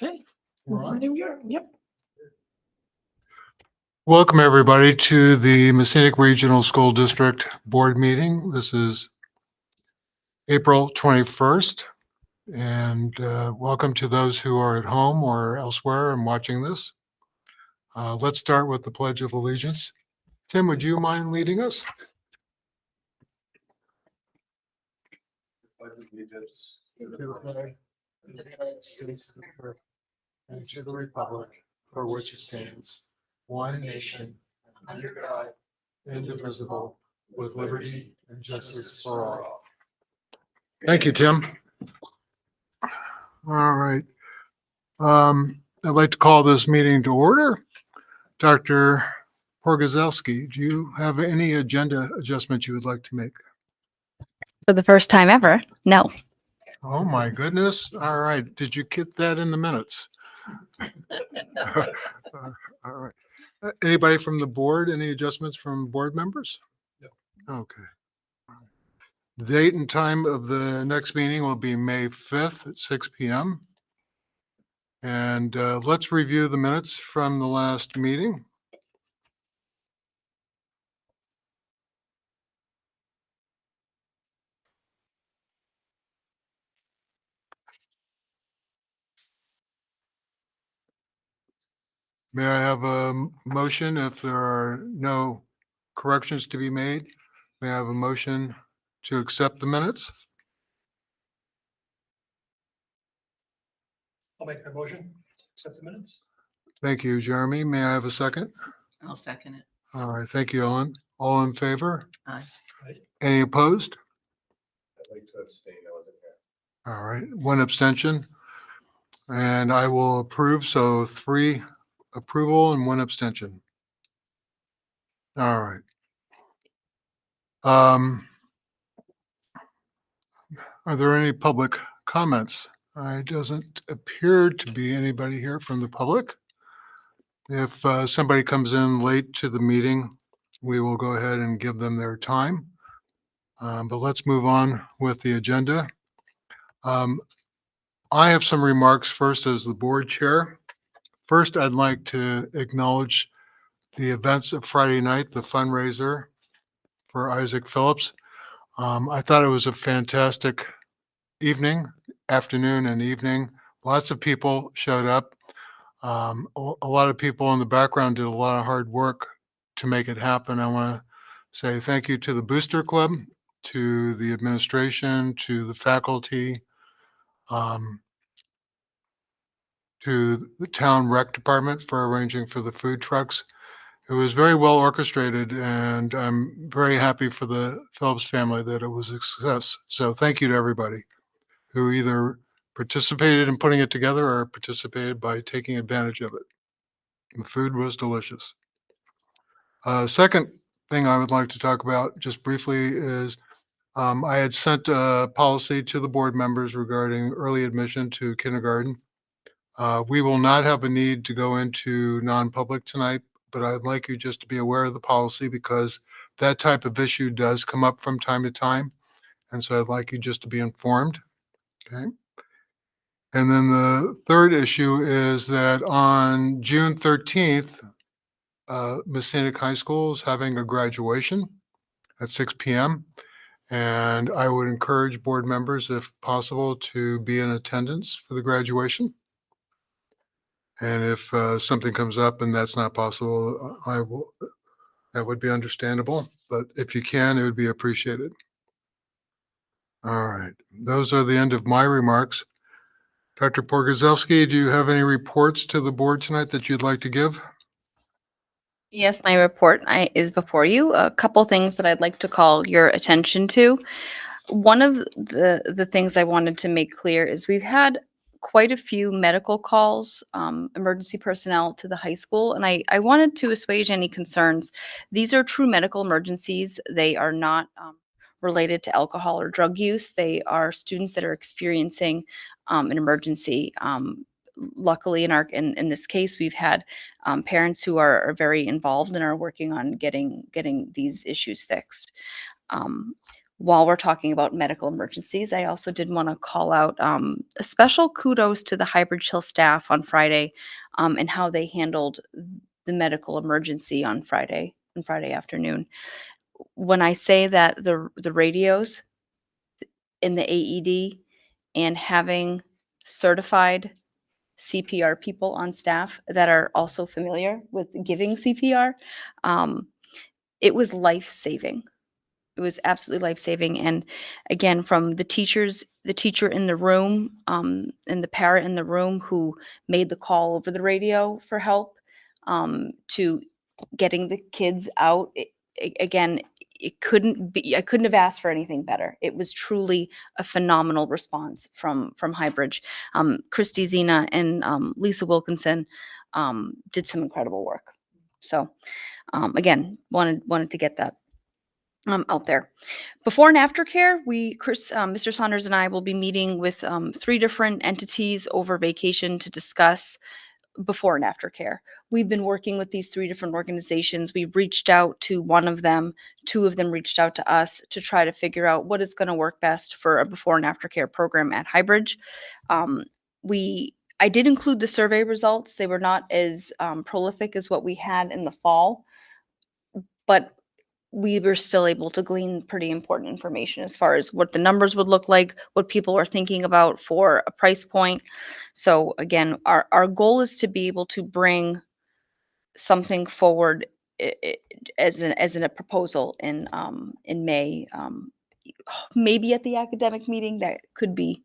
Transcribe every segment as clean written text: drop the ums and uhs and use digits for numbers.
Okay. We're on? Yep. Welcome, everybody, to the Messianic Regional School District Board meeting. This is April 21st, and welcome to those who are at home or elsewhere and watching this. Let's start with the Pledge of Allegiance. Tim, would you mind leading us? Pledge allegiance To the flag of the United States of America and to the republic for which it stands, one nation, under God, indivisible, with liberty and justice for all. Thank you, Tim. All right. I'd like to call this meeting to order. Dr. Porgazelski, do you have any agenda adjustments you would like to make? For the first time ever, no. Oh, my goodness. All right. Did you get that in the minutes? All right. Anybody from the board, any adjustments from board members? No. Okay. The date and time of the next meeting will be May 5th at 6 p.m. And let's review the minutes from the last meeting. May I have a motion if there are no corrections to be made? May I have a motion to accept the minutes? I'll make that motion. Accept the minutes. Thank you, Jeremy. May I have a second? I'll second it. All right, thank you, Ellen. All in favor? Aye. Any opposed? I'd like to abstain. I wasn't here. All right, one abstention. And I will approve, so 3 approval and 1 abstention. All right. Are there any public comments? It doesn't appear to be anybody here from the public. If somebody comes in late to the meeting, we will go ahead and give them their time. But let's move on with the agenda. I have some remarks first as the board chair. First, I'd like to acknowledge the events of Friday night, the fundraiser for Isaac Phillips. I thought it was a fantastic afternoon and evening. Lots of people showed up. A lot of people in the background did a lot of hard work to make it happen. I want to say thank you to the Booster Club, to the administration, to the faculty, to the town rec department for arranging for the food trucks. It was very well orchestrated, and I'm very happy for the Phillips family that it was a success. So thank you to everybody who either participated in putting it together or participated by taking advantage of it. The food was delicious. Second thing I would like to talk about just briefly is I had sent a policy to the board members regarding early admission to kindergarten. We will not have a need to go into non-public tonight, but I'd like you just to be aware of the policy because that type of issue does come up from time to time. And so I'd like you just to be informed. Okay. And then the third issue is that on June 13th, Messianic High School is having a graduation at 6 p.m. And I would encourage board members, if possible, to be in attendance for the graduation. And if something comes up and that's not possible, that would be understandable. But if you can, it would be appreciated. All right. Those are the end of my remarks. Dr. Porgazelski, do you have any reports to the board tonight that you'd like to give? Yes, my report is before you. A couple things that I'd like to call your attention to. One of the things I wanted to make clear is we've had quite a few medical calls, emergency personnel to the high school, and I wanted to assuage any concerns. These are true medical emergencies. They are not related to alcohol or drug use. They are students that are experiencing an emergency. Luckily, in this case, we've had parents who are very involved and are working on getting these issues fixed. While we're talking about medical emergencies, I also did want to call out a special kudos to the Hybrid Chill staff on Friday and how they handled the medical emergency on Friday afternoon. When I say that the radios in the AED and having certified CPR people on staff that are also familiar with giving CPR, um, it was life saving. It was absolutely life-saving, and again, from the teacher in the room, and the parent in the room who made the call over the radio for help, to getting the kids out, again, I couldn't have asked for anything better. It was truly a phenomenal response from Highbridge. Christy Zena and, Lisa Wilkinson, did some incredible work. So, again, wanted to get that out there. Before and after care, Mr. Saunders and I will be meeting with 3 different entities over vacation to discuss before and after care. We've been working with these 3 different organizations. We've reached out to one of them. 2 of them reached out to us to try to figure out what is going to work best for a before and after care program at Highbridge. Um, I did include the survey results. They were not as prolific as what we had in the fall, but we were still able to glean pretty important information as far as what the numbers would look like, what people are thinking about for a price point. So again, our goal is to be able to bring something forward as a proposal in May, maybe at the academic meeting. That could be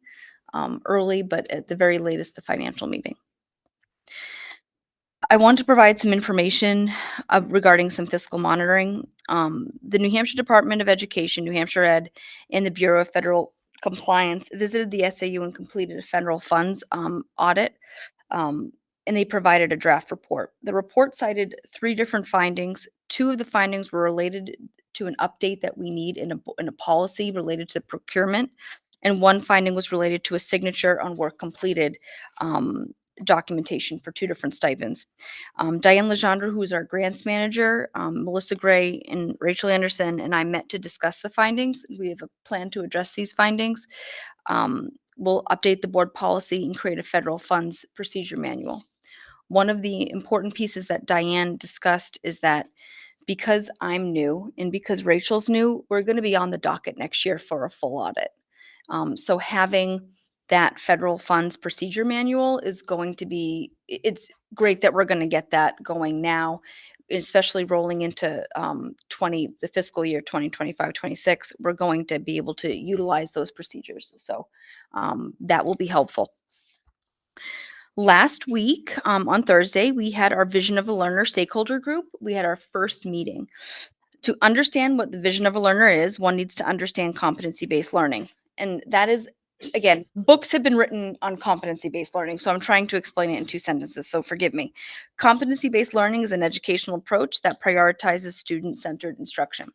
early, but at the very latest, the financial meeting. I want to provide some information regarding some fiscal monitoring. The New Hampshire Department of Education, New Hampshire Ed, and the Bureau of Federal Compliance visited the SAU and completed a federal funds audit, um, and they provided a draft report. The report cited 3 different findings. 2 of the findings were related to an update that we need in a policy related to procurement, and 1 finding was related to a signature on work completed documentation for 2 different stipends. Diane Legendre, who is our grants manager, Melissa Gray, and Rachel Anderson, and I met to discuss the findings. We have a plan to address these findings. We'll update the board policy and create a federal funds procedure manual. One of the important pieces that Diane discussed is that because I'm new and because Rachel's new, we're going to be on the docket next year for a full audit. So having that federal funds procedure manual is going to be, it's great that we're going to get that going now, especially rolling into the fiscal year 2025-26. We're going to be able to utilize those procedures. So that will be helpful. Last week, on Thursday, we had our Vision of a Learner stakeholder group. We had our first meeting. To understand what the vision of a learner is, one needs to understand competency-based learning. And that is, again, books have been written on competency-based learning, so I'm trying to explain it in 2 sentences, so forgive me. Competency-based learning is an educational approach that prioritizes student-centered instruction.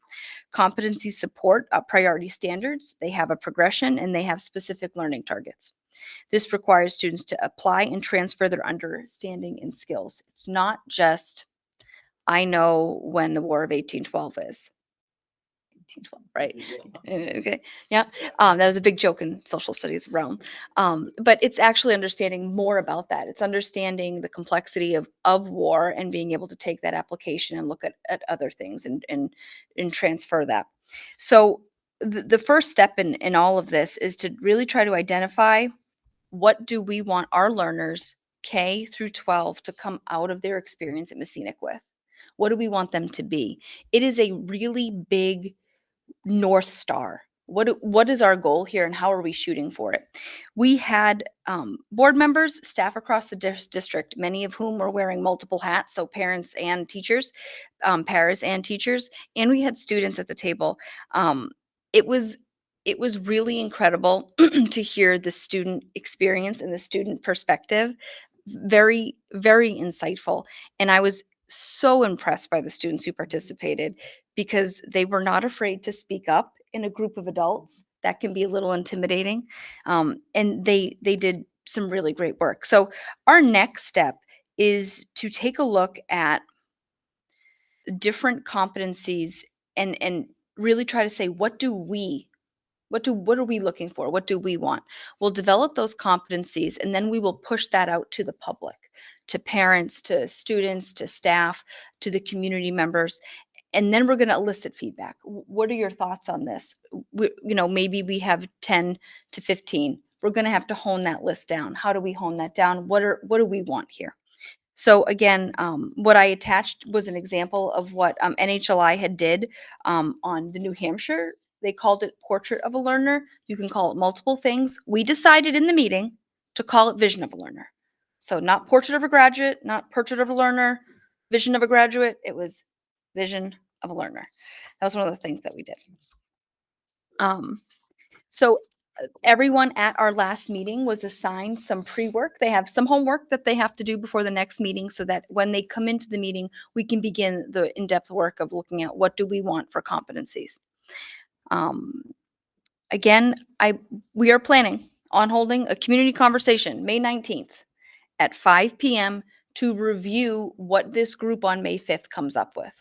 Competencies support priority standards, they have a progression, and they have specific learning targets. This requires students to apply and transfer their understanding and skills. It's not just, I know when the War of 1812 is. 1812, right? Okay, yeah. That was a big joke in social studies realm. But it's actually understanding more about that. It's understanding the complexity of war and being able to take that application and look at other things and transfer that. So the first step in all of this is to really try to identify what do we want our learners K through 12 to come out of their experience at Messinic with? What do we want them to be? It is a really big North Star. What is our goal here and how are we shooting for it? We had board members, staff across the district, many of whom were wearing multiple hats, so parents and teachers, paras and teachers, and we had students at the table. It was really incredible to hear the student experience and the student perspective. Very, very insightful. And I was so impressed by the students who participated because they were not afraid to speak up in a group of adults. That can be a little intimidating. And they did some really great work. So our next step is to take a look at different competencies and really try to say, what are we looking for? What do we want? We'll develop those competencies, and then we will push that out to the public, to parents, to students, to staff, to the community members. And then we're going to elicit feedback. What are your thoughts on this? Maybe we have 10 to 15. We're going to have to hone that list down. How do we hone that down? What do we want here? So again, what I attached was an example of what NHLI had did on the New Hampshire. They called it Portrait of a Learner. You can call it multiple things. We decided in the meeting to call it Vision of a Learner. So not Portrait of a Graduate, not Portrait of a Learner, Vision of a Graduate. It was Vision of a Learner. That was one of the things that we did. So everyone at our last meeting was assigned some pre-work. They have some homework that they have to do before the next meeting so that when they come into the meeting, we can begin the in-depth work of looking at what do we want for competencies. Again, we are planning on holding a community conversation May 19th at 5 p.m. to review what this group on May 5th comes up with.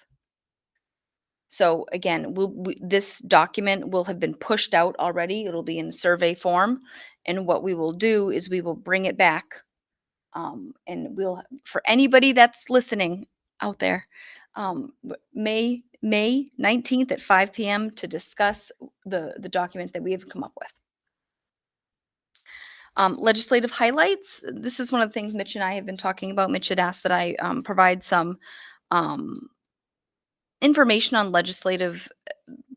So again, this document will have been pushed out already. It'll be in survey form. And what we will do is we will bring it back. And for anybody that's listening out there, May 19th at 5 p.m. to discuss the document that we have come up with. Legislative highlights. This is one of the things Mitch and I have been talking about. Mitch had asked that I provide some information on legislative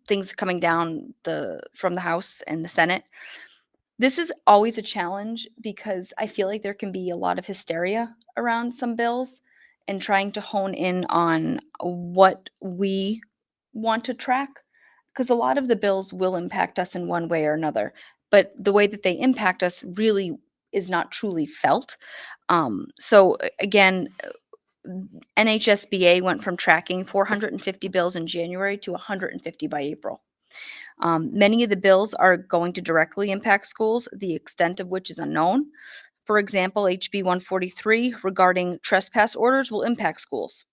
things coming down from the House and the Senate. This is always a challenge because I feel like there can be a lot of hysteria around some bills, and trying to hone in on what we want to track, because a lot of the bills will impact us in one way or another, but the way that they impact us really is not truly felt. So again, NHSBA went from tracking 450 bills in January to 150 by April. Many of the bills are going to directly impact schools, the extent of which is unknown. For example, HB 143 regarding trespass orders will impact schools.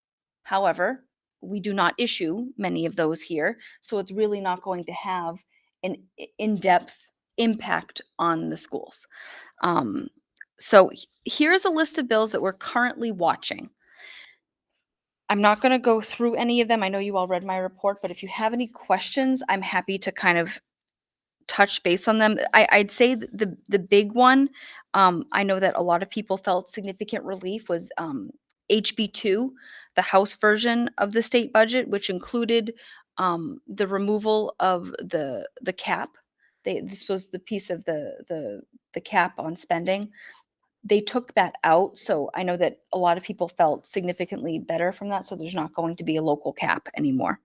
However, we do not issue many of those here, so it's really not going to have an in-depth impact on the schools. So here's a list of bills that we're currently watching. I'm not going to go through any of them. I know you all read my report, but if you have any questions, I'm happy to kind of touch base on them. I'd say the big one, I know that a lot of people felt significant relief, was HB2, the House version of the state budget, which included the removal of the cap. This was the piece of the cap on spending. They took that out, so I know that a lot of people felt significantly better from that, so there's not going to be a local cap anymore.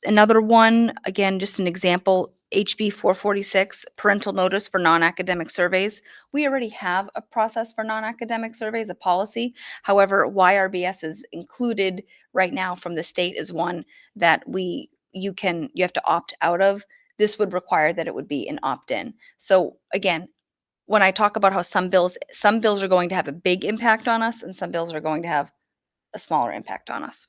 Another one, again, just an example, HB 446, parental notice for non-academic surveys. We already have a process for non-academic surveys, a policy. However, YRBS is included right now from the state as one that you have to opt out of. This would require that it would be an opt-in. So again, when I talk about how some bills are going to have a big impact on us and some bills are going to have a smaller impact on us.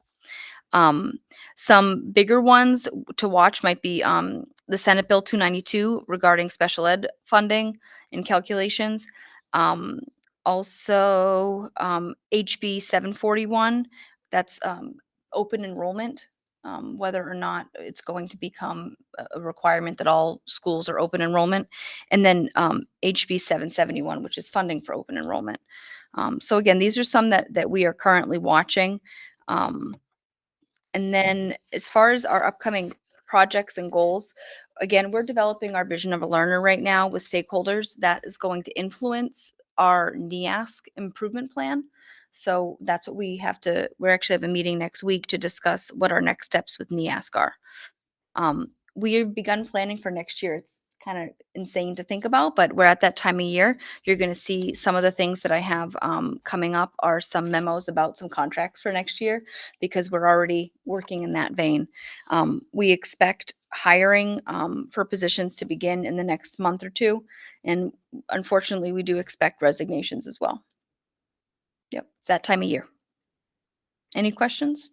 Some bigger ones to watch might be the Senate Bill 292 regarding special ed funding and calculations. Also, HB 741, that's open enrollment, whether or not it's going to become a requirement that all schools are open enrollment. And then HB 771, which is funding for open enrollment. So again, these are some that we are currently watching. And then as far as our upcoming projects and goals, again, we're developing our vision of a learner right now with stakeholders. That is going to influence our NEASC improvement plan. So that's what we actually have a meeting next week to discuss what our next steps with NEASC are. We've begun planning for next year. It's kind of insane to think about, but we're at that time of year. You're going to see some of the things that I have coming up are some memos about some contracts for next year, because we're already working in that vein. We expect hiring for positions to begin in the next month or two. And unfortunately, we do expect resignations as well. Yep, it's that time of year. Any questions?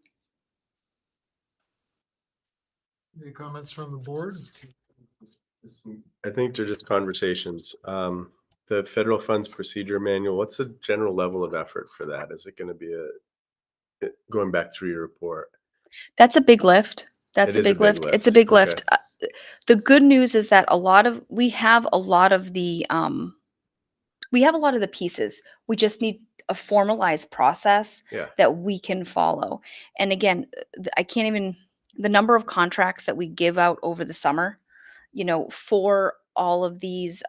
Any comments from the board? I think they're just conversations. The federal funds procedure manual, what's the general level of effort for that? Is it going to be going back through your report? That's a big lift. That's It a is a big big lift. It's a lift. big Okay. lift. The good news is that we have a lot of the pieces. We just need a formalized process Yeah. that we can follow. And again, I can't even the number of contracts that we give out over the summer, for all of these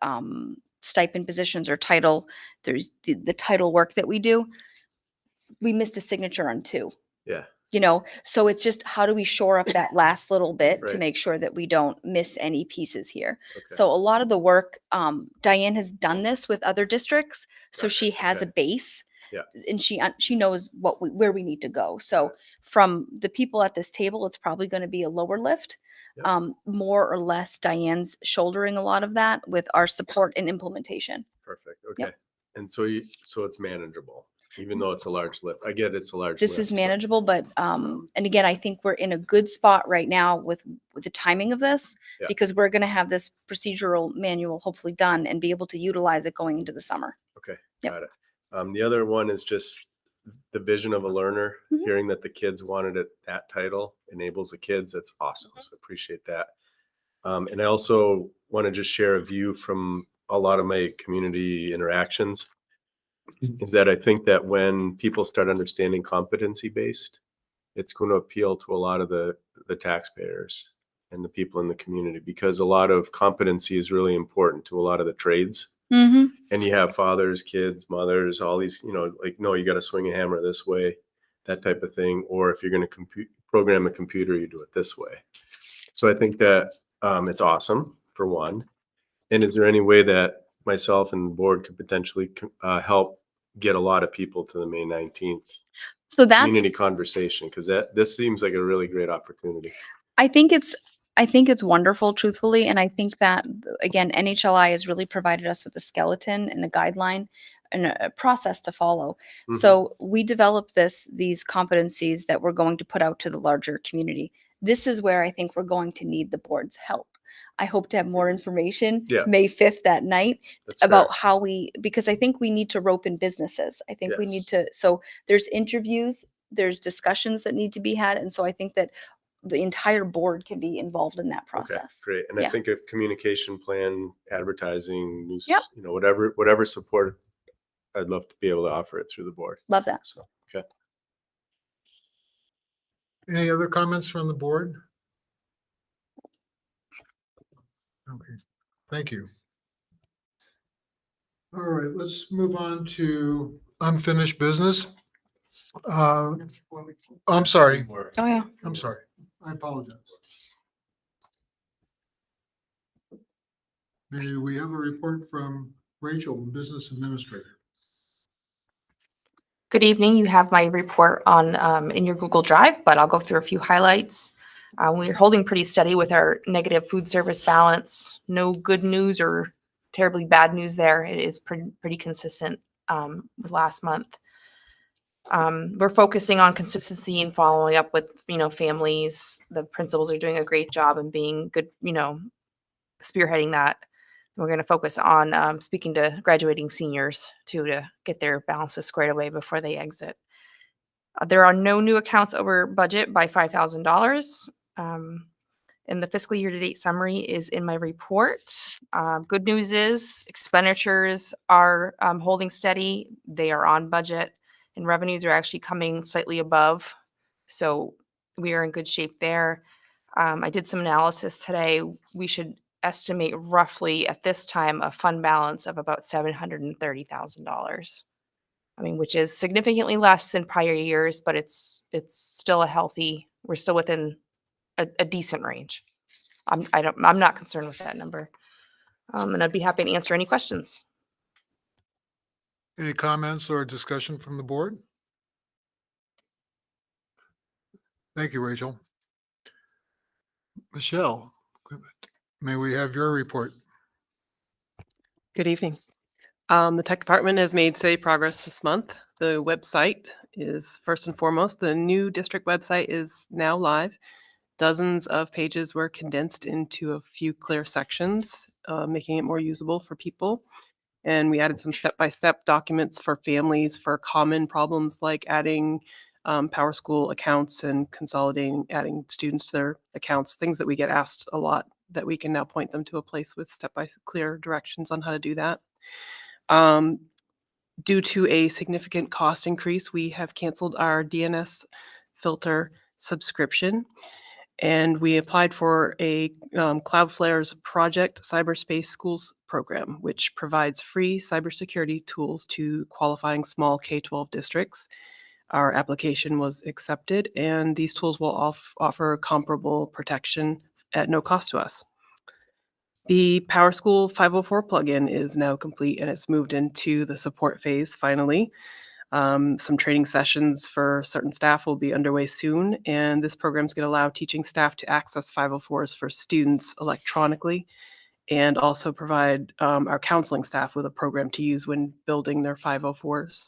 stipend positions or title, there's the title work that we do. We missed a signature on 2. Yeah. So it's just how do we shore up that last little bit to Right. make sure that we don't miss any pieces here. Okay. So a lot of the work, Diane has done this with other districts, so Gotcha. she has a Okay. base. Yeah. And she knows where we need to go. So from the people at this table, it's probably going to be a lower lift. Yep. More or less, Diane's shouldering a lot of that with our support and implementation. Perfect. Okay. Yep. And so it's manageable, even though it's a large lift. I get it's a large This lift. is manageable, but and again, I think we're in a good spot right now with the timing of this Yeah. because we're going to have this procedural manual hopefully done and be able to utilize it going into the summer. Okay. Yep. Got it. The other one is just the vision of a learner. Mhm. Hearing that the kids wanted it, that title enables the kids. That's awesome. Mhm. So appreciate that. And I also want to just share a view from a lot of my community interactions is that I think that when people start understanding competency based, it's going to appeal to a lot of the taxpayers and the people in the community, because a lot of competency is really important to a lot of the trades. Mm-hmm. And you have fathers, kids, mothers, all these, like, no, you got to swing a hammer this way, that type of thing. Or if you're going to program a computer, you do it this way. So I think that it's awesome, for one. And is there any way that myself and the board could potentially help get a lot of people to the May 19th So that's community conversation? Because this seems like a really great opportunity. I think it's wonderful, truthfully, and I think that again, NHLI has really provided us with a skeleton and a guideline and a process to follow. Mhm. So we developed these competencies that we're going to put out to the larger community. This is where I think we're going to need the board's help. I hope to have more information Yeah. May 5th that night That's about fair. how because I think we need to rope in businesses. I think we need Yes. so there's interviews, there's discussions that need to be had, and so I think that the entire board can be involved in that Okay, process. great. And I Yeah. think a communication plan, advertising, news, Yep. whatever support, I'd love to be able to offer it through the board. Love that. So, okay. Any other comments from the board? Okay, thank you. All right, let's move on to unfinished business. I'm sorry. Oh, yeah. I'm sorry. I apologize. May we have a report from Rachel, Business Administrator? Good evening. You have my report on in your Google Drive, but I'll go through a few highlights. We're holding pretty steady with our negative food service balance. No good news or terribly bad news there. It is pretty consistent with last month. We're focusing on consistency and following up with families. The principals are doing a great job and being good, spearheading that. We're going to focus on speaking to graduating seniors too, to get their balances squared away before they exit. There are no new accounts over budget by $5,000. And the fiscal year-to-date summary is in my report. Good news is expenditures are holding steady. They are on budget, and revenues are actually coming slightly above. So we are in good shape there. I did some analysis today. We should estimate roughly at this time a fund balance of about $730,000. I mean, which is significantly less than prior years, but it's still we're still within a decent range. I'm not concerned with that number. And I'd be happy to answer any questions. Any comments or discussion from the board? Thank you, Rachel. Michelle, may we have your report? Good evening. The tech department has made steady progress this month. The website is first and foremost. The new district website is now live. Dozens of pages were condensed into a few clear sections, making it more usable for people. And we added some step-by-step documents for families for common problems like adding PowerSchool accounts and adding students to their accounts, things that we get asked a lot, that we can now point them to a place with clear directions on how to do that. Due to a significant cost increase, we have canceled our DNS filter subscription, and we applied for a Cloudflare's Project Cyberspace Schools program, which provides free cybersecurity tools to qualifying small K-12 districts. Our application was accepted, and these tools will offer comparable protection at no cost to us. The PowerSchool 504 plugin is now complete, and it's moved into the support phase finally. Some training sessions for certain staff will be underway soon, and this program is going to allow teaching staff to access 504s for students electronically, and also provide our counseling staff with a program to use when building their 504s.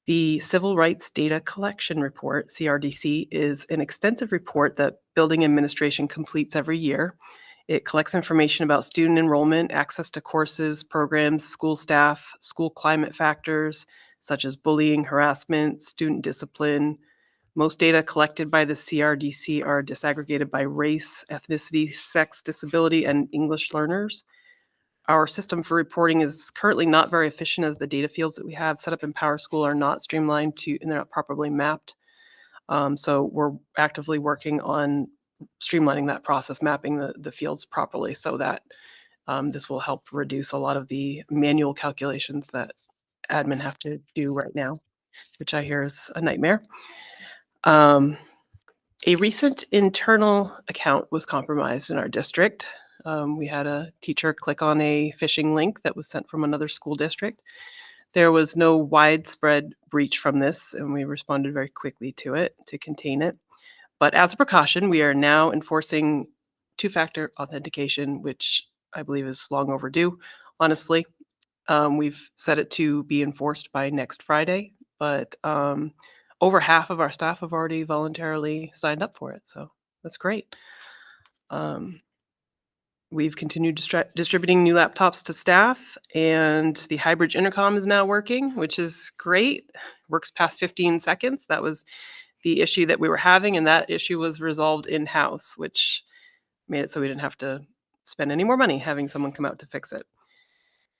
The Civil Rights Data Collection Report, CRDC, is an extensive report that building administration completes every year. It collects information about student enrollment, access to courses, programs, school staff, school climate factors, such as bullying, harassment, student discipline. Most data collected by the CRDC are disaggregated by race, ethnicity, sex, disability, and English learners. Our system for reporting is currently not very efficient, as the data fields that we have set up in PowerSchool are not streamlined and they're not properly mapped. So we're actively working on streamlining that process, mapping the fields properly, so that this will help reduce a lot of the manual calculations that admin have to do right now, which I hear is a nightmare. A recent internal account was compromised in our district. We had a teacher click on a phishing link that was sent from another school district. There was no widespread breach from this, and we responded very quickly to it to contain it. But as a precaution, we are now enforcing two-factor authentication, which I believe is long overdue, honestly. We've set it to be enforced by next Friday, but over half of our staff have already voluntarily signed up for it, so that's great. We've continued distributing new laptops to staff, and the hybrid intercom is now working, which is great. Works past 15 seconds. That was the issue that we were having, and that issue was resolved in-house, which made it so we didn't have to spend any more money having someone come out to fix it.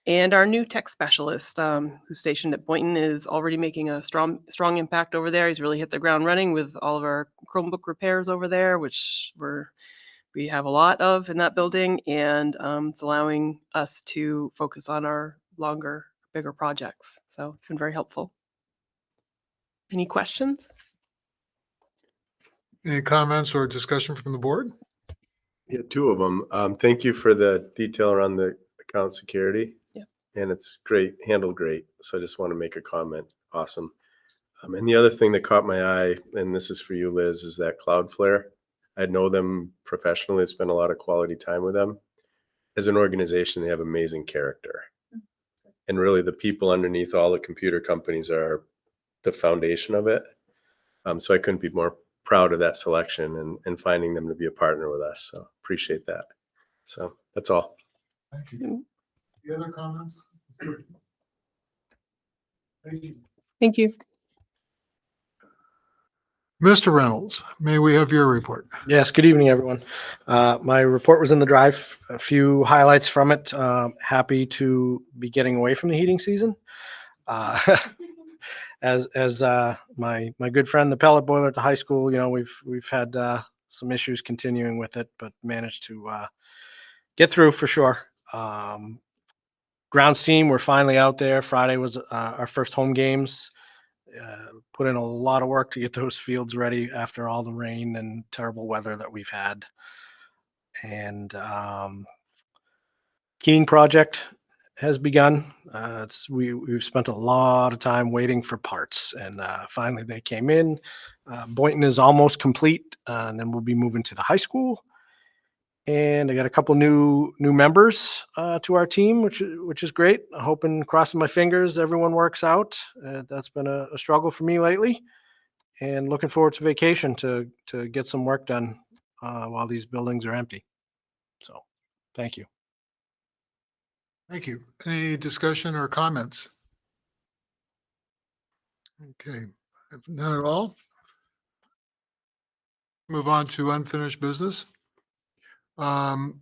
And our new tech specialist, who's stationed at Boynton, is already making a strong impact over there. He's really hit the ground running with all of our Chromebook repairs over there, which we have a lot of in that building, and it's allowing us to focus on our longer, bigger projects. So it's been very helpful. Any questions? Any comments or discussion from the board? Yeah, two of them. Thank you for the detail around the account security. Yeah. And it's great, handled great. So I just want to make a comment. Awesome. And the other thing that caught my eye, and this is for you, Liz, is that Cloudflare. I know them professionally. I spent a lot of quality time with them. As an organization, they have amazing character. And really the people underneath all the computer companies are the foundation of it. So I couldn't be more proud of that selection and finding them to be a partner with us. So appreciate that. So that's all. Thank you. Any other comments? Thank you. Thank you. Mr. Reynolds, may we have your report? Yes, good evening, everyone. My report was in the drive, a few highlights from it. Happy to be getting away from the heating season. As my good friend, the pellet boiler at the high school, we've had some issues continuing with it, but managed to get through for sure. Grounds team, we're finally out there. Friday was our first home games. Put in a lot of work to get those fields ready after all the rain and terrible weather that we've had. And keying project has begun. We've spent a lot of time waiting for parts, and finally they came in. Boynton is almost complete, and then we'll be moving to the high school. And I got a couple new members to our team, which is great. I'm hoping, crossing my fingers, everyone works out. That's been a struggle for me lately. and looking forward to vacation to get some work done while these buildings are empty. So, thank you. Thank you. Any discussion or comments? Okay, if none at all. Move on to unfinished business. The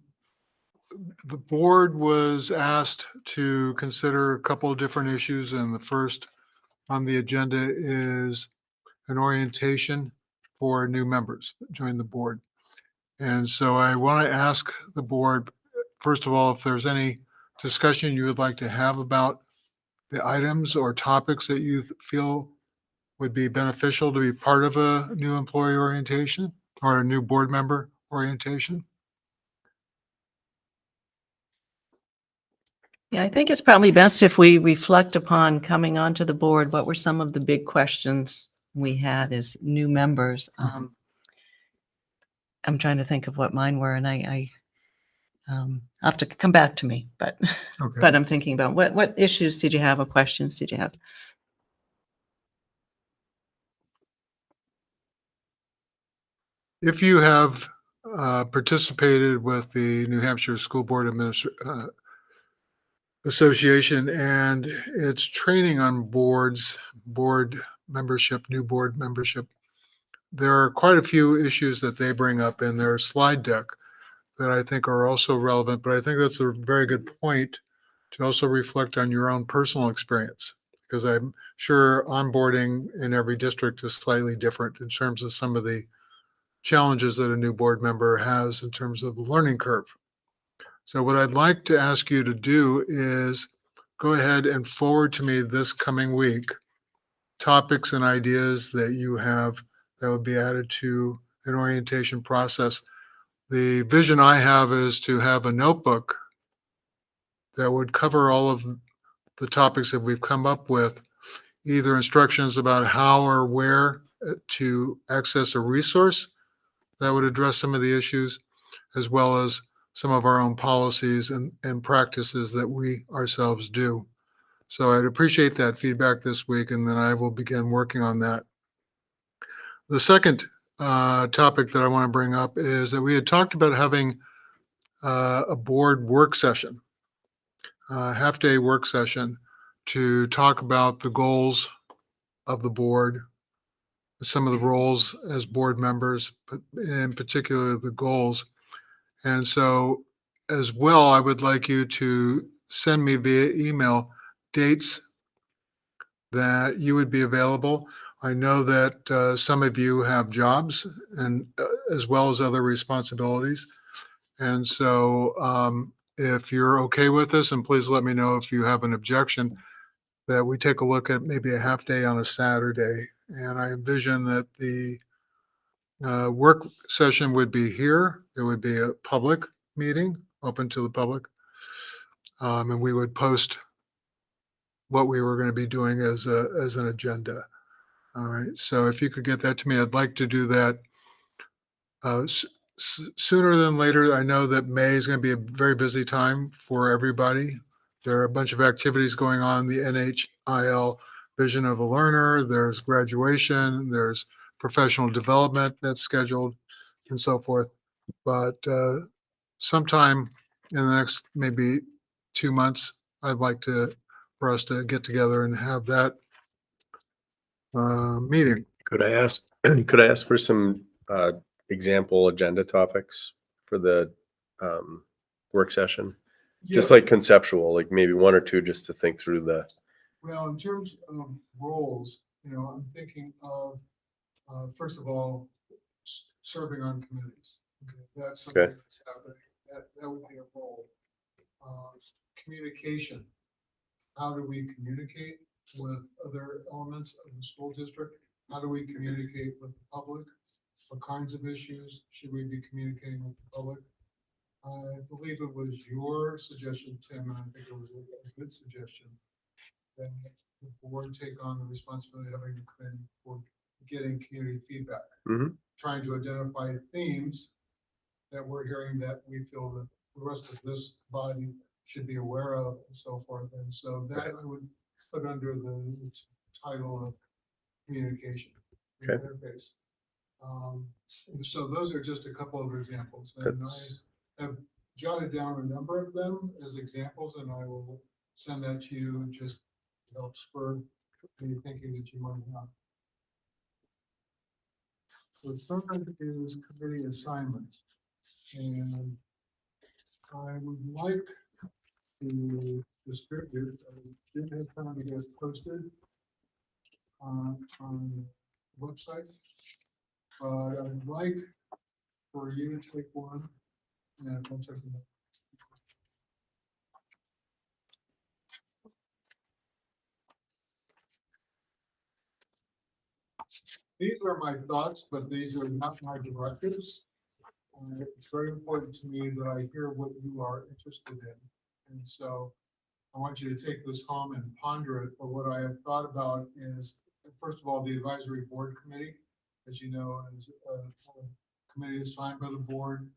board was asked to consider a couple of different issues, and the first on the agenda is an orientation for new members that join the board. And so I want to ask the board, first of all, if there's any discussion you would like to have about the items or topics that you feel would be beneficial to be part of a new employee orientation or a new board member orientation. Yeah, I think it's probably best if we reflect upon coming onto the board. What were some of the big questions we had as new members? I'm trying to think of what mine were, and I have to come back to me. But Okay. but I'm thinking about what issues did you have or questions did you have? If you have participated with the New Hampshire School Board Association and its training on board membership, new board membership, there are quite a few issues that they bring up in their slide deck that I think are also relevant, but I think that's a very good point to also reflect on your own personal experience, because I'm sure onboarding in every district is slightly different in terms of some of the challenges that a new board member has in terms of the learning curve. So what I'd like to ask you to do is go ahead and forward to me this coming week topics and ideas that you have that would be added to an orientation process. The vision I have is to have a notebook that would cover all of the topics that we've come up with, either instructions about how or where to access a resource that would address some of the issues, as well as some of our own policies and practices that we ourselves do. So I'd appreciate that feedback this week, and then I will begin working on that. The second topic that I want to bring up is that we had talked about having a board work session, a half-day work session to talk about the goals of the board, some of the roles as board members, but in particular the goals. And so as well, I would like you to send me via email dates that you would be available. I know that some of you have jobs and as well as other responsibilities. And so if you're okay with this, and please let me know if you have an objection, that we take a look at maybe a half day on a Saturday. And I envision that the work session would be here. It would be a public meeting, open to the public. And we would post what we were going to be doing as an agenda. All right. So if you could get that to me, I'd like to do that sooner than later. I know that May is going to be a very busy time for everybody. There are a bunch of activities going on, the NHIL Vision of a Learner, there's graduation, there's professional development that's scheduled, and so forth. But sometime in the next maybe 2 months, I'd like for us to get together and have that meeting. Could I ask for some example agenda topics for the work session? Just like conceptual, like maybe one or two, just to think through the. Well, in terms of roles, I'm thinking of, first of all, serving on committees. Okay, that's something Okay. that's happening. That would be a role. Communication. How do we communicate with other elements of the school district? How do we communicate with the public? What kinds of issues should we be communicating with the public? I believe it was your suggestion, Tim, and I think it was a good suggestion, that the board take on the responsibility of having a committee for getting community feedback, trying to identify themes that we're hearing that we feel that the rest of this body should be aware of, and so forth. And so that I would put under the title of communication. the Okay. interface. So those are just a couple of examples, and That's, I have jotted down a number of them as examples, and I will send that to you, just to help spur any thinking that you might have. The third is committee assignments, and I would like to distribute, I did have time to get posted on the website, but I'd like for you to take one, and I'll check them out. These are my thoughts, but these are not my directives. It's very important to me that I hear what you are interested in. And so I want you to take this home and ponder it. But what I have thought about is, first of all, the advisory board committee, as you know, is a committee assigned by the board.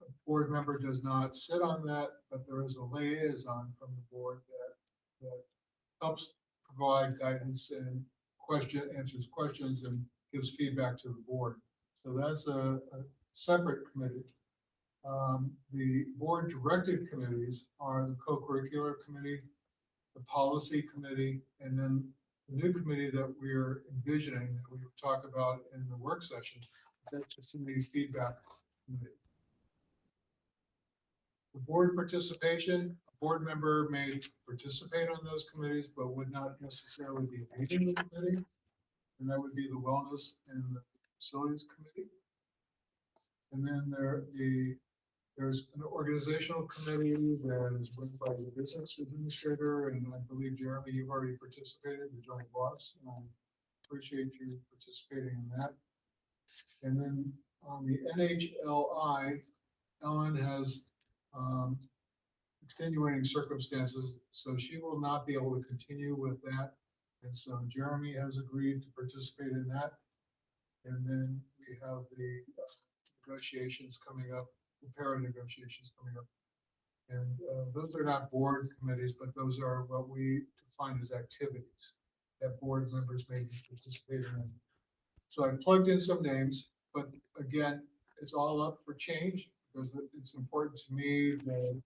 A board member does not sit on that, but there is a liaison from the board that helps provide guidance and answers questions and gives feedback to the board. So that's a separate committee. The board directed committees are the co-curricular committee, the policy committee, and then the new committee that we're envisioning that we will talk about in the work session. That's just committee feedback committee. The board participation, a board member may participate on those committees, but would not necessarily be leading the committee. And that would be the wellness and the facilities committee. And then there's an organizational committee that is run by the business administrator, and I believe, Jeremy, you've already participated, the joint boss, and I appreciate you participating in that. And then on the NHLI, Ellen has extenuating circumstances, so she will not be able to continue with that. And so Jeremy has agreed to participate in that. And then we have the negotiations coming up, the para negotiations coming up. And those are not board committees, but those are what we define as activities that board members may be participating in. So I plugged in some names, but again, it's all up for change because it's important to me that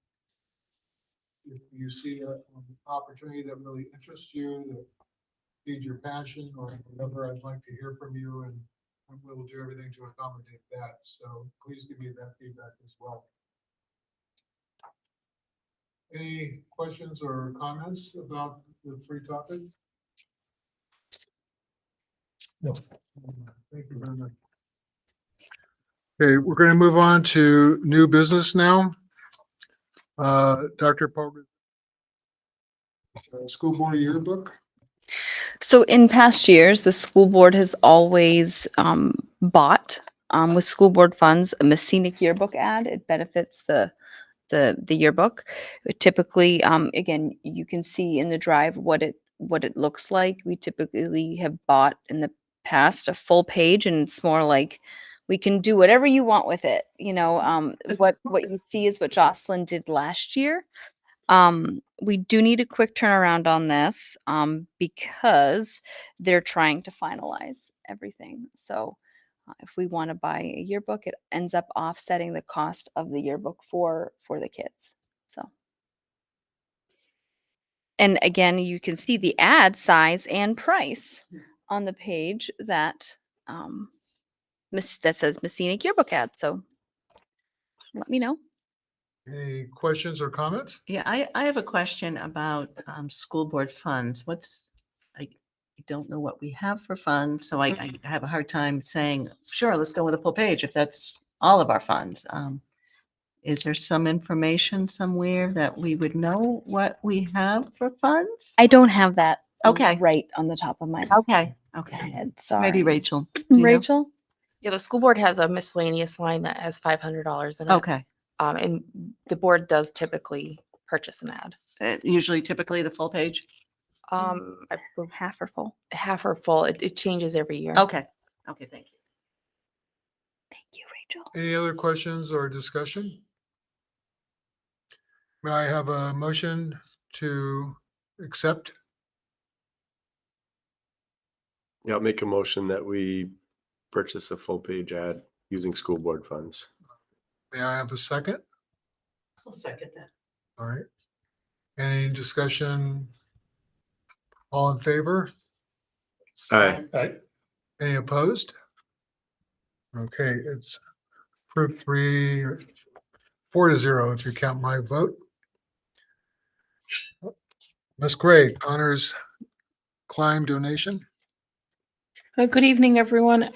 if you see an opportunity that really interests you, that feeds your passion or whatever, I'd like to hear from you, and we will do everything to accommodate that. So please give me that feedback as well. Any questions or comments about the three topics? No. Thank you very much. Okay, we're going to move on to new business now. Dr. Pogue, school board yearbook. So in past years, the school board has always bought with school board funds a Messinic yearbook ad. It benefits the yearbook. Typically, again, you can see in the drive what it looks like. We typically have bought in the past a full page, and it's more like we can do whatever you want with it. You know, what you see is what Jocelyn did last year. We do need a quick turnaround on this because they're trying to finalize everything. So if we want to buy a yearbook, it ends up offsetting the cost of the yearbook for the kids. So, and again, you can see the ad size and price on the page that that says Messinic yearbook ad. So let me know. Any questions or comments? Yeah, I have a question about school board funds. I don't know what we have for funds, so I have a hard time saying, sure, let's go with a full page if that's all of our funds. Is there some information somewhere that we would know what we have for funds? I don't have that Okay. right on the top of my Okay. head. Sorry. Maybe Rachel. do you know? Rachel? Yeah, the school board has a miscellaneous line that has $500 in it. Okay. And the board does typically purchase an ad. Usually, typically the full page. I Half or full. half or full. It changes every year. Okay. Okay. Thank you. Thank you, Rachel. Any other questions or discussion? May I have a motion to accept? yeah, I'll make a motion that we purchase a full page ad using school board funds. May I have a second? I'll second that. All right. Any discussion? All in favor? Aye. Any opposed? Okay, it's approved 4-0 if you count my vote. Ms. Gray, Connors Climb donation. Good evening, everyone.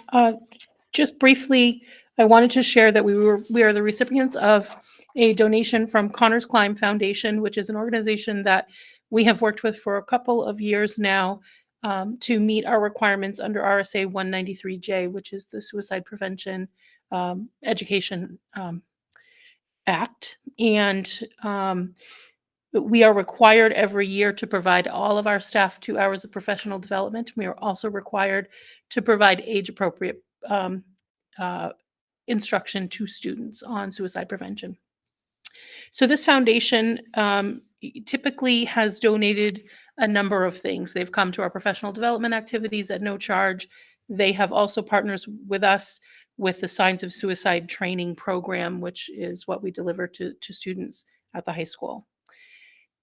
Just briefly, I wanted to share that we are the recipients of a donation from Connors Climb Foundation, which is an organization that we have worked with for a couple of years now to meet our requirements under RSA 193J, which is the Suicide Prevention Education Act. And we are required every year to provide all of our staff 2 hours of professional development. We are also required to provide age-appropriate instruction to students on suicide prevention. So this foundation typically has donated a number of things. They've come to our professional development activities at no charge. They have also partners with us with the Signs of Suicide training program, which is what we deliver to students at the high school.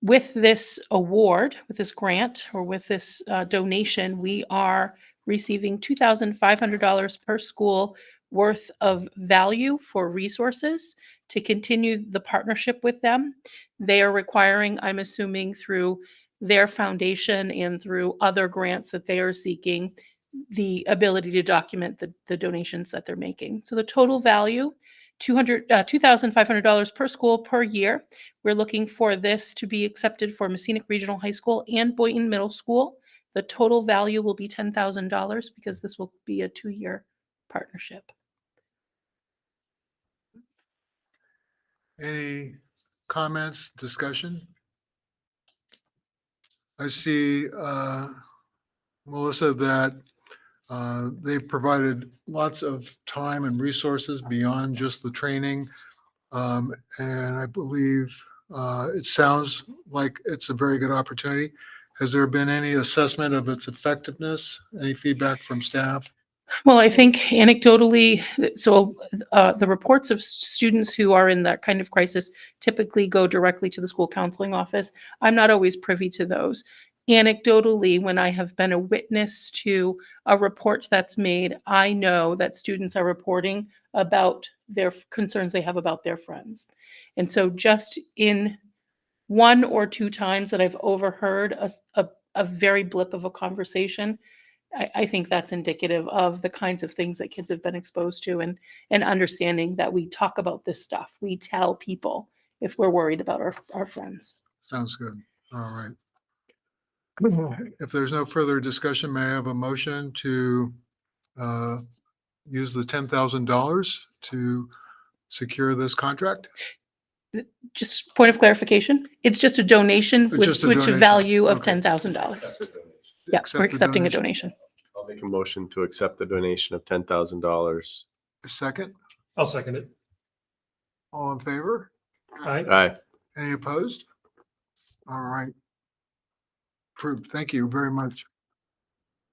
With this award, with this grant, or with this donation, we are receiving $2,500 per school worth of value for resources to continue the partnership with them. They are requiring, I'm assuming through their foundation and through other grants that they are seeking, the ability to document the donations that they're making. So the total value, $2,500 per school per year. We're looking for this to be accepted for Messinic Regional High School and Boynton Middle School. The total value will be $10,000 because this will be a 2-year partnership. Any comments, discussion? I see, Melissa, that they've provided lots of time and resources beyond just the training. And I believe it sounds like it's a very good opportunity. Has there been any assessment of its effectiveness? Any feedback from staff? Well, I think anecdotally, so the reports of students who are in that kind of crisis typically go directly to the school counseling office. I'm not always privy to those. Anecdotally, when I have been a witness to a report that's made, I know that students are reporting about their concerns they have about their friends. And so just in 1 or 2 times that I've overheard a very blip of a conversation, I think that's indicative of the kinds of things that kids have been exposed to and understanding that we talk about this stuff. We tell people if we're worried about our friends. Sounds good. All right. If there's no further discussion, may I have a motion to use the $10,000 to secure this contract? Just point of clarification, it's just a donation It's with just a which a donation. value of Okay. $10,000. Yeah, Accept we're the accepting a donation. donation. I'll make a motion to accept the donation of $10,000. A second? I'll second it. All in favor? Aye. Aye. Any opposed? All right. Approved. Thank you very much.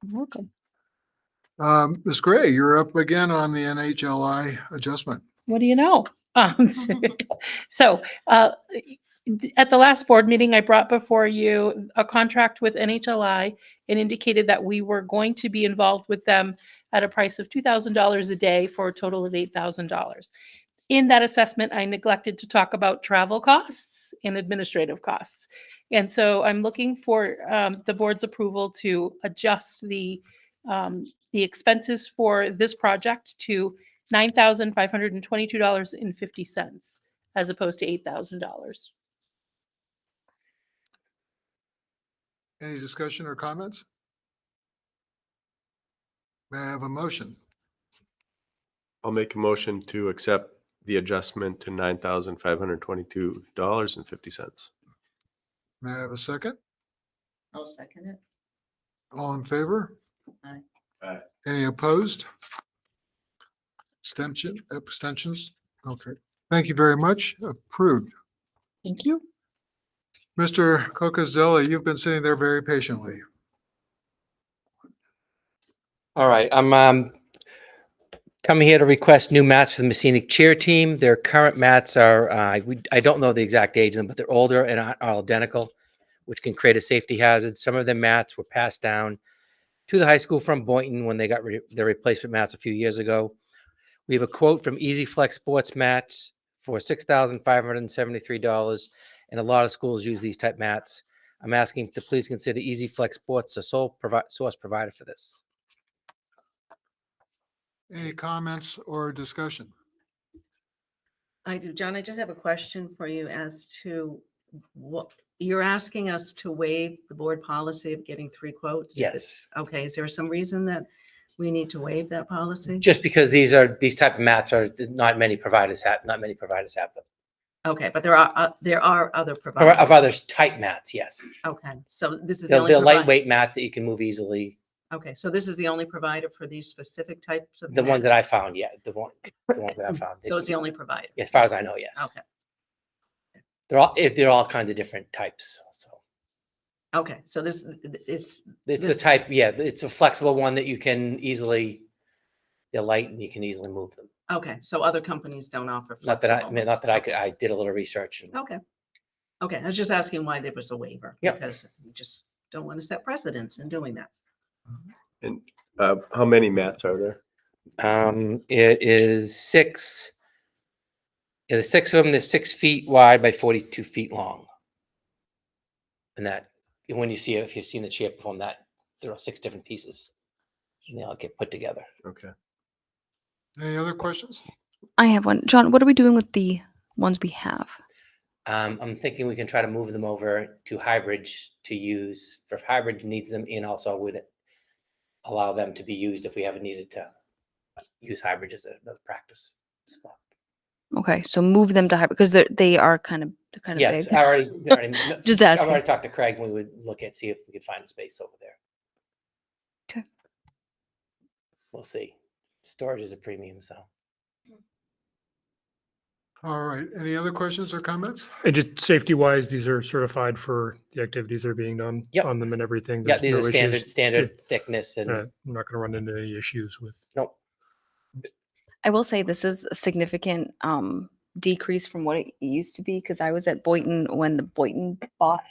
You're welcome. Ms. Gray, you're up again on the NHLI adjustment. What do you know? So at the last board meeting, I brought before you a contract with NHLI and indicated that we were going to be involved with them at a price of $2,000 a day for a total of $8,000. In that assessment, I neglected to talk about travel costs and administrative costs. And so I'm looking for the board's approval to adjust the expenses for this project to $9,522.50 as opposed to $8,000. Any discussion or comments? May I have a motion? I'll make a motion to accept the adjustment to $9,522.50. May I have a second? I'll second it. All in favor? Aye. Aye. Any opposed? Abstentions? Okay. Thank you very much. Approved. Thank you. Mr. Cocazzelli, you've been sitting there very patiently. All right, I'm Coming here to request new mats for the Messinic cheer team. Their current mats are, I don't know the exact age of them, but they're older and are identical, which can create a safety hazard. Some of the mats were passed down to the high school from Boynton when they got their replacement mats a few years ago. We have a quote from Easy Flex Sports Mats for $6,573, and a lot of schools use these type mats. I'm asking to please consider Easy Flex Sports a sole source provider for this. Any comments or discussion? I do. John, I just have a question for you as to what, you're asking us to waive the board policy of getting 3 quotes? If it's- Yes. Okay, is there some reason that we need to waive that policy? Just because these type of mats are not many providers have them. Okay, but there are other Or providers. of others type mats, yes. Okay, so this is the They're, only they're provider. lightweight mats that you can move easily. Okay, so this is the only provider for these specific types of. The ones that mats? I found, yeah, the one that I found. So it's the only provider. As far as I know, yes. Okay, They're all kinds of different types. So okay, so this, it's, it's a This- type, yeah, it's a flexible one that you can easily, they're light and you can easily move them. okay, so other companies don't offer. Not that I flexible mean, not that I ones. could, I did a little research and Okay. Okay, I was just asking why there was a waiver. Yep. Because we just don't want to set precedents in doing that. And how many mats are there? it is 6. Yeah, there's 6 of them. They're 6 feet wide by 42 feet long. And that, when you see it, if you've seen the chair perform that, there are 6 different pieces. And they all get put together. Okay. Any other questions? I have one. John, what are we doing with the ones we have? I'm thinking we can try to move them over to hybrid to use for if hybrid needs them, and also would allow them to be used if we ever needed to use hybrid as another practice spot. Okay, so move them to hybrid because they are kind of Yes, big. I already Just I've asking. already talked to Craig. We would look at see if we could find a space over there. Okay. We'll see. Storage is a premium, so. All right, any other questions or comments? And just safety wise, these are certified for the activities that are being done Yep. on them and everything. Yeah, There's these no are standard issues. standard thickness and I'm not gonna run into any issues with. nope. I will say this is a significant decrease from what it used to be because I was at Boynton when the Boynton bought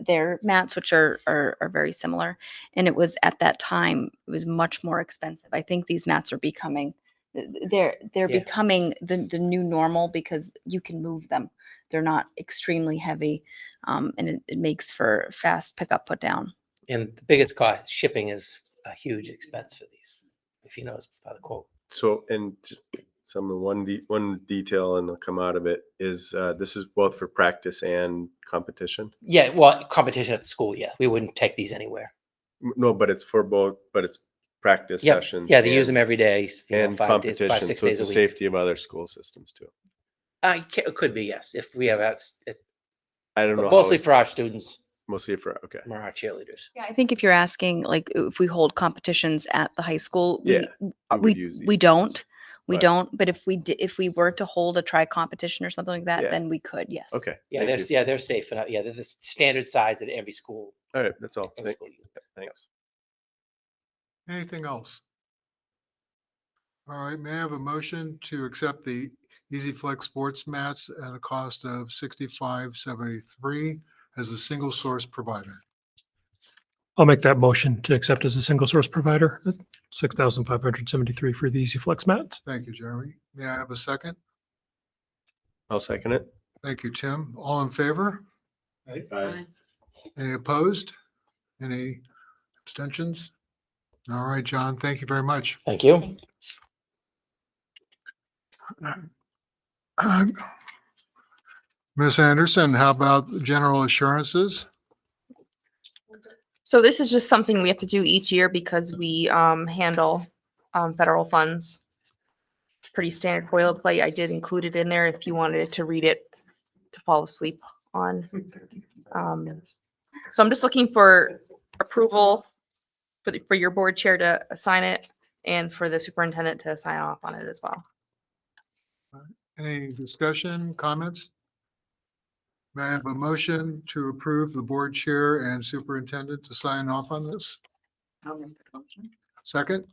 their mats, which are very similar, and it was at that time it was much more expensive. I think these mats are becoming they're Yeah. becoming the new normal because you can move them. They're not extremely heavy, and it makes for fast pickup, put down. And the biggest cost, shipping is a huge expense for these, if you notice by the quote. So, and just some of one detail and they'll come out of it is this is both for practice and competition. Yeah, well, competition at the school, yeah. We wouldn't take these anywhere. No, but it's for both, but it's practice Yep. sessions. Yeah, they use and- them every day. And 5 days, competition, 5, 6 so it's days a the week. safety of other school systems too. It could be, yes, if we have, I don't know. how mostly it- for our students, Mostly for, okay. or our cheerleaders. Yeah, I think if you're asking, like, if we hold competitions at the high school, Yeah, we would use these we mats, don't. We but- don't, but if we were to hold a tri competition or something like that, Yeah. then we could, yes. Okay. Yeah, thank you. they're safe enough. Yeah, they're the standard size that every school. All right, that's all. every school uses. Thanks. Anything else? All right, may I have a motion to accept the Easy Flex sports mats at a cost of $65.73 as a single source provider? I'll make that motion to accept as a single source provider. $6,573 for the Easy Flex mats. Thank you, Jeremy. May I have a second? I'll second it. Thank you, Tim. All in favor? Aye. Any opposed? Any abstentions? All right, John, thank you very much. Thank you. Ms. Anderson, how about general assurances? So this is just something we have to do each year because we handle federal funds. It's pretty standard boilerplate. I did include it in there if you wanted to read it to fall asleep on. So I'm just looking for approval for your board chair to assign it and for the superintendent to sign off on it as well. Any discussion, comments? May I have a motion to approve the board chair and superintendent to sign off on this? I'll make the motion. Second?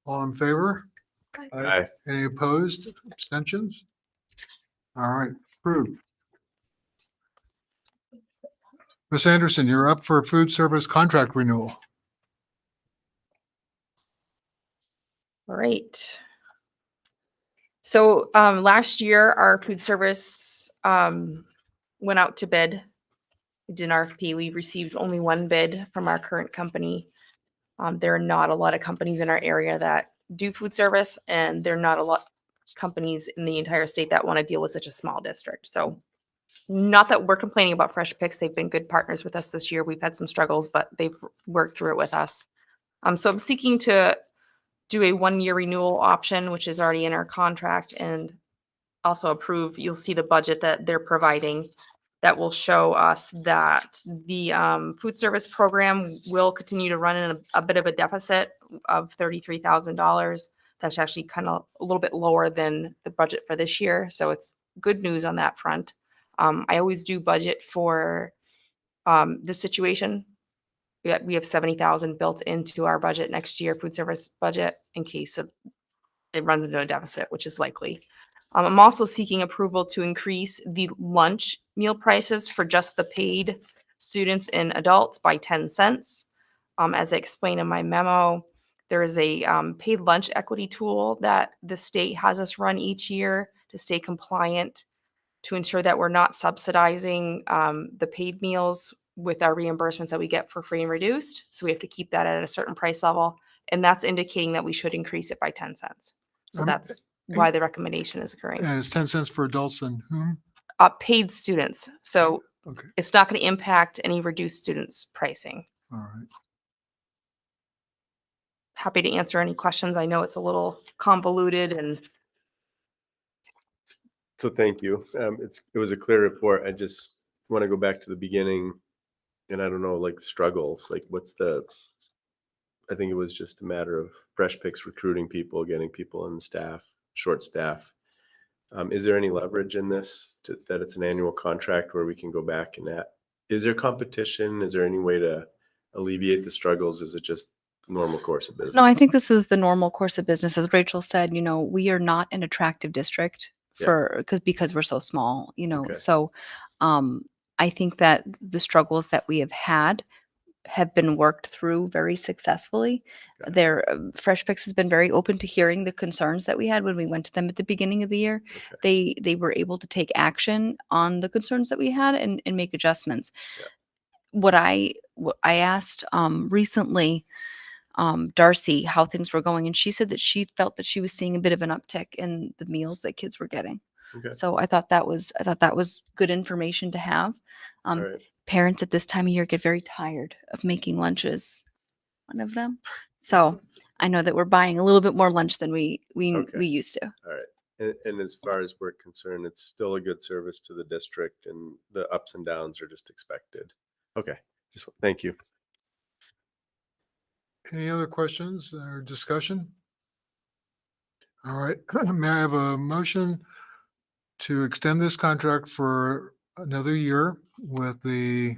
All in favor? Aye. Any opposed? Abstentions? All right, approved. Ms. Anderson, you're up for food service contract renewal. All right. So last year, our food service went out to bid. We did an RFP. We received only one bid from our current company. There are not a lot of companies in our area that do food service, and there are not a lot of companies in the entire state that want to deal with such a small district. So not that we're complaining about Fresh Picks. They've been good partners with us this year. We've had some struggles, but they've worked through it with us. So I'm seeking to do a 1-year renewal option, which is already in our contract, and also approve. You'll see the budget that they're providing that will show us that the food service program will continue to run in a bit of a deficit of $33,000. That's actually kind of a little bit lower than the budget for this year. So it's good news on that front. I always do budget for this situation. We have 70,000 built into our budget next year, food service budget, in case it runs into a deficit, which is likely. I'm also seeking approval to increase the lunch meal prices for just the paid students and adults by 10 cents. As I explained in my memo, there is a paid lunch equity tool that the state has us run each year to stay compliant, to ensure that we're not subsidizing the paid meals with our reimbursements that we get for free and reduced. So we have to keep that at a certain price level. And that's indicating that we should increase it by 10 cents. So that's why the recommendation is occurring. And it's 10 cents for adults and whom? Paid students. So Okay, it's not going to impact any reduced students' pricing. all right. Happy to answer any questions. I know it's a little convoluted and So thank you. It was a clear report. I just want to go back to the beginning, and I don't know, like struggles, like I think it was just a matter of Fresh Picks recruiting people, getting people in staff, short staff. Is there any leverage in this that it's an annual contract where we can go back and is there competition? Is there any way to alleviate the struggles? Is it just normal course of business? No, I think this is the normal course of business. As Rachel said, we are not an attractive district because we're so small, Okay. So I think that the struggles that we have been worked through very successfully. Got it. Fresh Picks has been very open to hearing the concerns that we had when we went to them at the beginning of the year. Okay. They were able to take action on the concerns that we had and make adjustments. Yeah. What I asked recently Darcy how things were going, and she said that she felt that she was seeing a bit of an uptick in the meals that kids were getting. Okay. So I thought that was good information to have. All right. Parents at this time of year get very tired of making lunches. One of them. So I know that we're buying a little bit more lunch than we Okay. used to. All right. And as far as we're concerned, it's still a good service to the district, and the ups and downs are just expected. Okay. Thank you. Any other questions or discussion? All right, may I have a motion to extend this contract for another year with the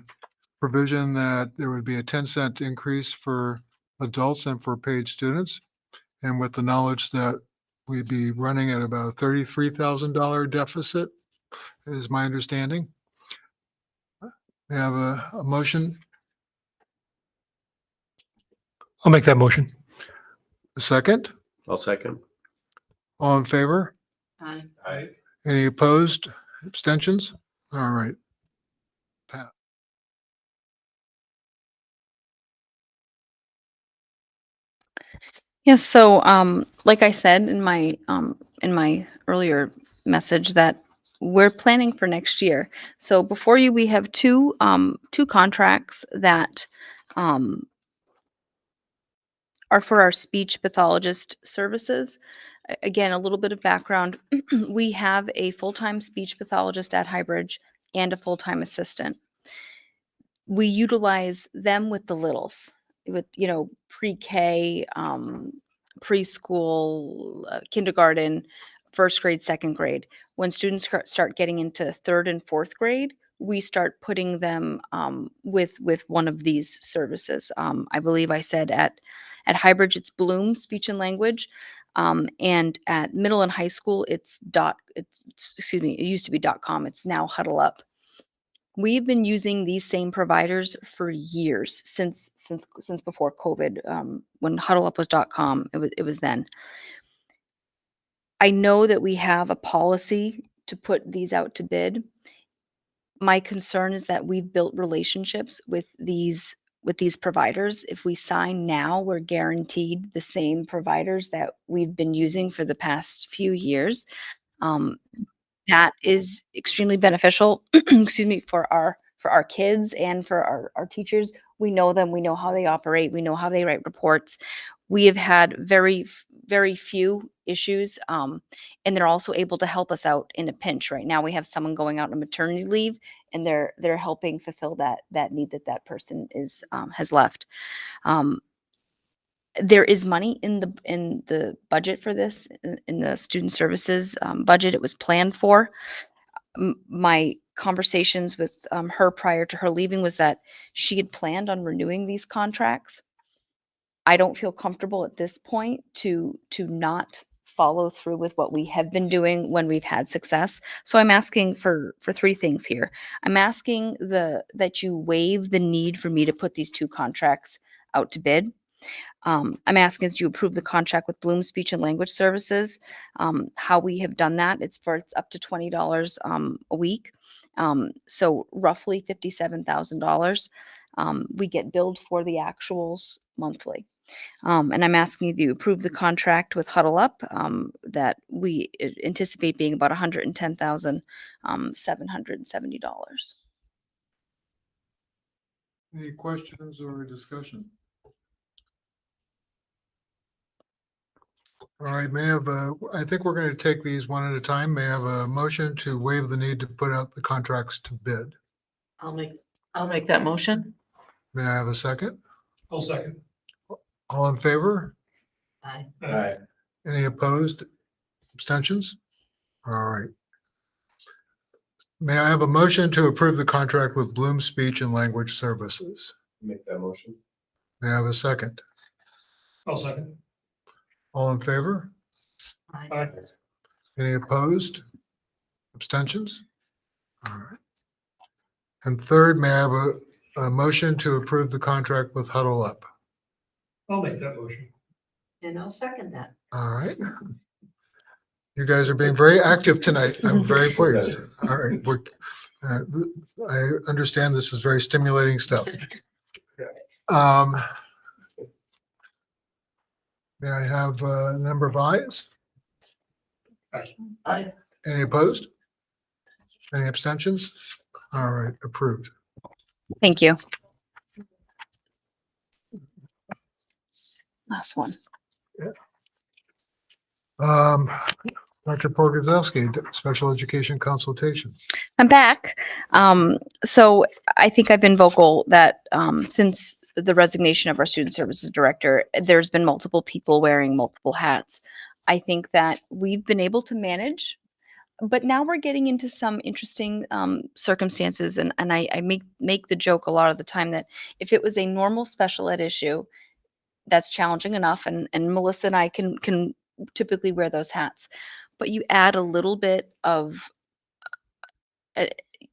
provision that there would be a 10-cent increase for adults and for paid students, and with the knowledge that we'd be running at about a $33,000 deficit, is my understanding. We have a motion, I'll make that motion. a second. I'll second. All in favor? Aye. Aye. Any opposed? Abstentions? All right. Pat. Yes. So, like I said in my earlier message, that we're planning for next year. So before you, we have two contracts that are for our speech pathologist services. Again, a little bit of background. We have a full-time speech pathologist at Highbridge and a full-time assistant. We utilize them with the littles, with pre-K, preschool, kindergarten, first grade, second grade. When students start getting into third and fourth grade, we start putting them with one of these services. I believe I said at At Highbridge, it's Bloom Speech and Language. And at middle and high school, excuse me, it used to be .com. It's now Huddle Up. We've been using these same providers for years, since before COVID. When Huddle Up was .com, it was then. I know that we have a policy to put these out to bid. My concern is that we've built relationships with these providers. If we sign now, we're guaranteed the same providers that we've been using for the past few years. That is extremely beneficial, excuse me, for our kids and for our teachers. We know them, we know how they operate, we know how they write reports. We have had very few issues, and they're also able to help us out in a pinch. Right now, we have someone going out on maternity leave, and they're helping fulfill that need that person has left. There is money in the budget for this, in the student services budget. It was planned for. My conversations with her prior to her leaving was that she had planned on renewing these contracts. I don't feel comfortable at this point to not follow through with what we have been doing when we've had success. So I'm asking for three things here. I'm asking that you waive the need for me to put these two contracts out to bid. I'm asking that you approve the contract with Bloom Speech and Language Services. How we have done that, it's up to $20 a week. So roughly $57,000. We get billed for the actuals monthly. And I'm asking you to approve the contract with Huddle Up that we anticipate being about $110,770. Any questions or discussion? All right, I think we're going to take these one at a time. May I have a motion to waive the need to put out the contracts to bid? I'll make that motion. May I have a second? I'll second. All in favor? Aye. Any opposed? Abstentions? All right. May I have a motion to approve the contract with Bloom Speech and Language Services? Make that motion. May I have a second? I'll second. All in favor? Aye. Any opposed? Abstentions? All right. And third, may I have a motion to approve the contract with Huddle Up? I'll make that motion. And I'll second that. All right. You guys are being very active tonight. I'm very pleased. All right. I understand this is very stimulating stuff. May I have a number of ayes? Aye. Any opposed? Any abstentions? All right, approved. Thank you. Last one. Dr. Pogorzelski, special education consultation. I'm back. So I think I've been vocal that since the resignation of our student services director, there's been multiple people wearing multiple hats. I think that we've been able to manage, but now we're getting into some interesting circumstances. And I make the joke a lot of the time that if it was a normal special ed issue, that's challenging enough. And Melissa and I can typically wear those hats. But you add a little bit of an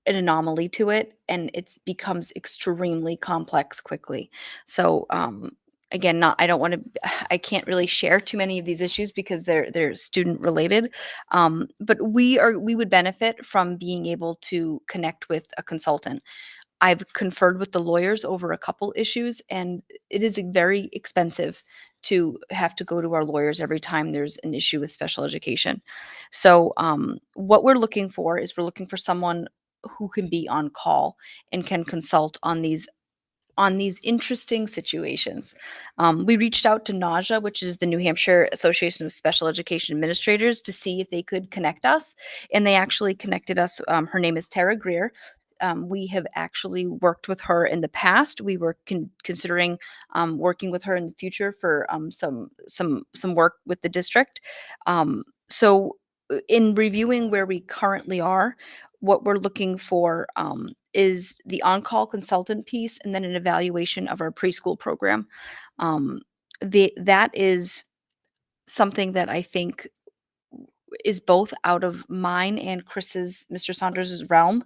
anomaly to it, and it becomes extremely complex quickly. So again, I can't really share too many of these issues because they're student related. But we would benefit from being able to connect with a consultant. I've conferred with the lawyers over a couple issues, and it is very expensive to have to go to our lawyers every time there's an issue with special education. So what we're looking for is we're looking for someone who can be on call and can consult on these interesting situations. We reached out to NAJA, which is the New Hampshire Association of Special Education Administrators, to see if they could connect us, and they actually connected us. Her name is Tara Greer. We have actually worked with her in the past. We were considering working with her in the future for some work with the district. So in reviewing where we currently are, what we're looking for is the on-call consultant piece, and then an evaluation of our preschool program. that is something that I think is both out of mine and Mr. Saunders's realm,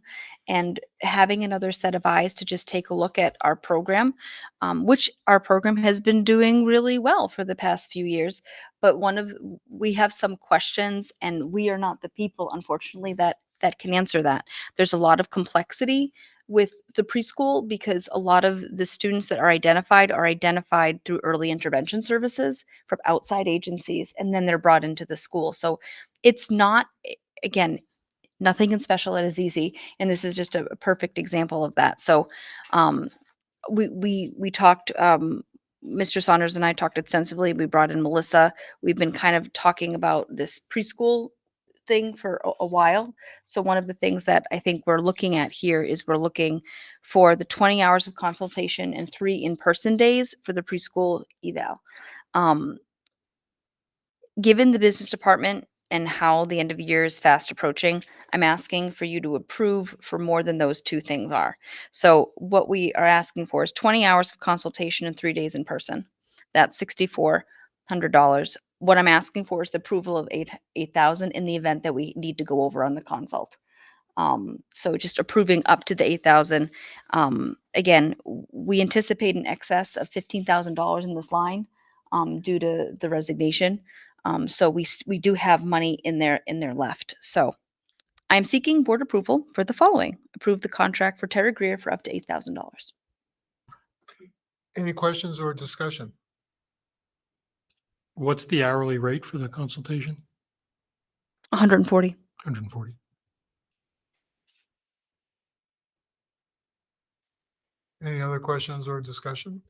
and having another set of eyes to just take a look at our program, which our program has been doing really well for the past few years. But we have some questions, and we are not the people, unfortunately, that can answer that. There's a lot of complexity with the preschool because a lot of the students that are identified through early intervention services from outside agencies, and then they're brought into the school. So it's not, again, nothing in special ed is easy, and this is just a perfect example of that. So we talked, Mr. Saunders and I talked extensively. We brought in Melissa. We've been kind of talking about this preschool thing for a while. So one of the things that I think we're looking at here is we're looking for the 20 hours of consultation and 3 in-person days for the preschool eval. Given the business department and how the end of the year is fast approaching, I'm asking for you to approve for more than those 2 things are. So what we are asking for is 20 hours of consultation and 3 days in person. That's $6,400. What I'm asking for is the approval of $8,000 in the event that we need to go over on the consult. So just approving up to the $8,000. Again, we anticipate an excess of $15,000 in this line due to the resignation. So we do have money in there left. So I'm seeking board approval for the following. Approve the contract for Tara Greer for up to $8,000. Any questions or discussion? What's the hourly rate for the consultation? 140. 140. Any other questions or discussion?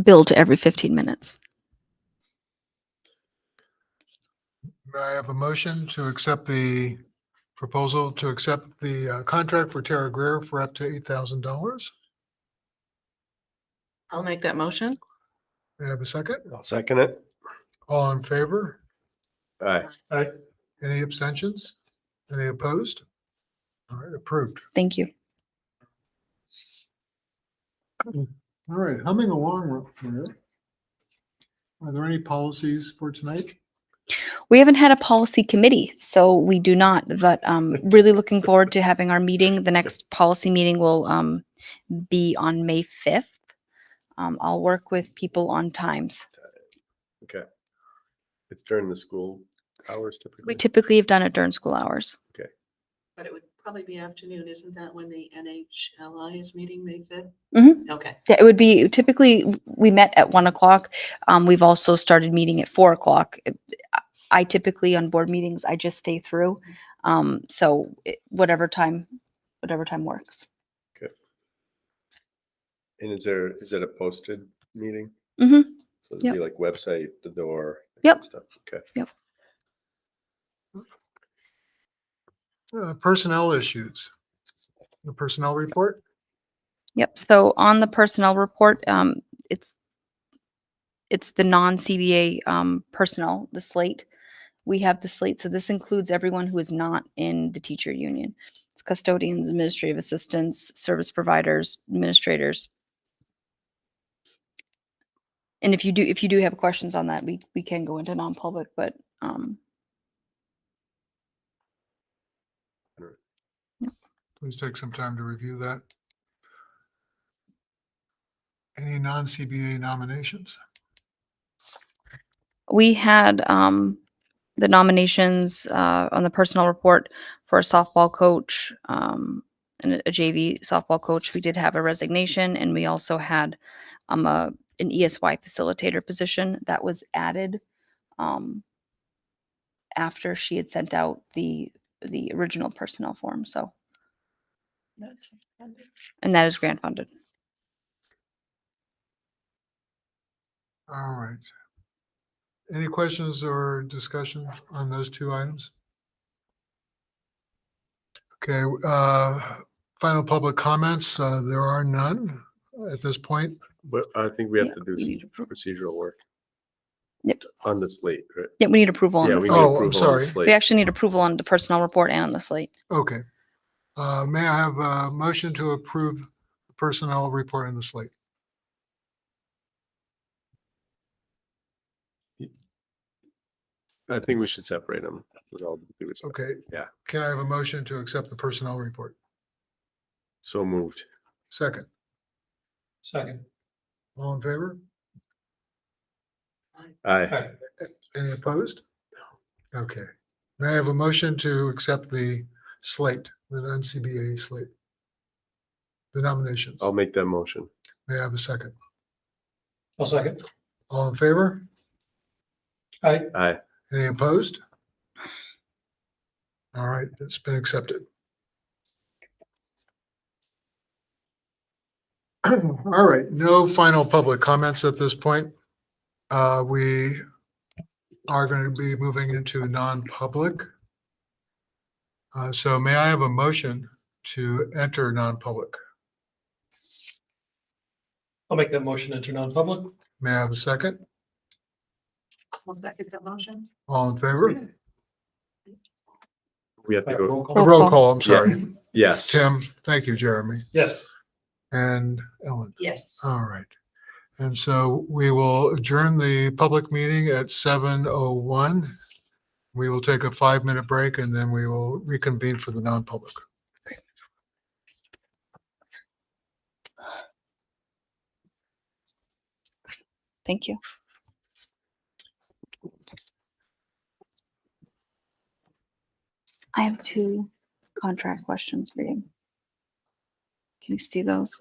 Billed every 15 minutes. May I have a motion to accept the proposal to accept the contract for Tara Greer for up to $8,000? I'll make that motion. May I have a second? I'll second it. All in favor? Aye. Aye. Any abstentions? Any opposed? All right, approved. Thank you. All right, humming along. Maria. Are there any policies for tonight? We haven't had a policy committee, so we do not, but really looking forward to having our meeting. The next policy meeting will be on May 5th. I'll work with people on times. Okay. It's during the school hours typically? We typically have done it during school hours. Okay. But it would probably be afternoon. Isn't that when the NHLI is meeting May 5th? Mhm. Okay. Yeah, it would be typically we met at 1 o'clock. We've also started meeting at 4 o'clock. I typically on board meetings, I just stay through. So whatever time works. Okay. And is it a posted meeting? Mm-hmm. So it'd Yep. be like website, the door, that Yep. kind of stuff. Okay. Yep. Personnel issues. The personnel report? Yep. So on the personnel report, it's the non-CBA personnel, the slate. We have the slate. So this includes everyone who is not in the teacher union. It's custodians, administrative assistants, service providers, administrators. And if you do have questions on that, we can go into non-public, but Please take some time to review that. Any non-CBA nominations? we had the nominations on the personnel report for a softball coach and a JV softball coach. We did have a resignation, and we also had an ESY facilitator position that was added after she had sent out the original personnel form. So, and that is grant funded. All right. Any questions or discussion on those 2 items? Okay, final public comments. There are none at this point. But I think we have Yeah, to do we some need approval. procedural work. Yep. On the slate, right? Yeah, we need approval on Yeah, the we slate. need Oh, I'm approval on the sorry. slate. We actually need approval on the personnel report and on the slate. Okay. May I have a motion to approve the personnel report in the slate? I think we should separate them. With all due respect. Okay. Yeah. Can I have a motion to accept the personnel report? So moved. Second, Second. all in favor? Aye. Any opposed? Okay. May I have a motion to accept the slate, the NCBA slate? The nominations. I'll make that motion. May I have a second? I'll second. All in favor? Aye. Aye. Any opposed? All right, it's been accepted. All right, no final public comments at this point. We are going to be moving into non-public. So may I have a motion to enter non-public? I'll make that motion into non-public. May I have a second? I'll second that motion. All in favor? We have to go. A roll call, I'm sorry. Yes. Tim, thank you, Jeremy, Yes. and Ellen. Yes. All right. And so we will adjourn the public meeting at 7:01. We will take a 5-minute break and then we will reconvene for the non-public. Thank you. I have 2 contract questions for you. Can you see those?